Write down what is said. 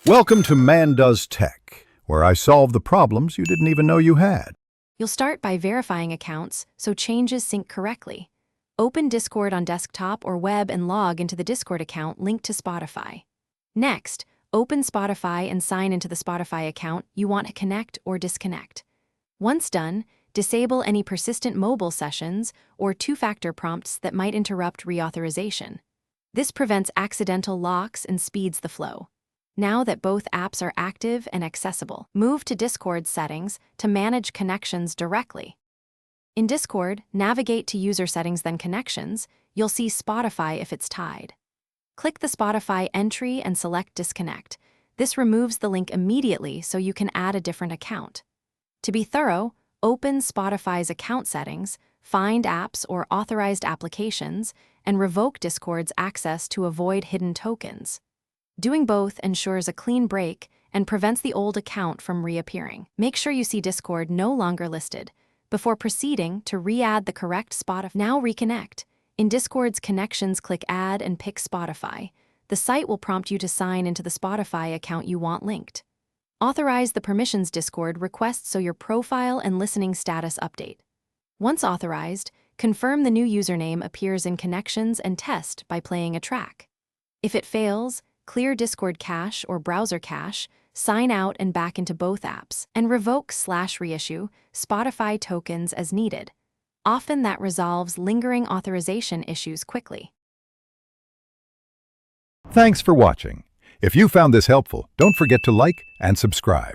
Welcome to Man Does Tech, where I solve the problems you didn't even know you had. You'll start by verifying accounts so changes sync correctly. Open Discord on desktop or web and log into the Discord account linked to Spotify. Next, open Spotify and sign into the Spotify account you want to connect or disconnect. Once done, disable any persistent mobile sessions or two-factor prompts that might interrupt reauthorization. This prevents accidental locks and speeds the flow. Now that both apps are active and accessible, move to Discord settings to manage connections directly. In Discord, navigate to User Settings then Connections. You'll see Spotify if it's tied. Click the Spotify entry and select Disconnect. This removes the link immediately so you can add a different account. To be thorough, open Spotify's account settings, find apps or authorized applications, and revoke Discord's access to avoid hidden tokens. Doing both ensures a clean break and prevents the old account from reappearing. Make sure you see Discord no longer listed before proceeding to re-add the correct Spotify. Now reconnect. In Discord's Connections, click Add and pick Spotify. The site will prompt you to sign into the Spotify account you want linked. Authorize the permissions Discord requests so your profile and listening status update. Once authorized, confirm the new username appears in Connections and test by playing a track. If it fails, clear Discord cache or browser cache, sign out and back into both apps, and revoke/reissue Spotify tokens as needed. Often that resolves lingering authorization issues quickly. Thanks for watching. If you found this helpful, don't forget to like and subscribe.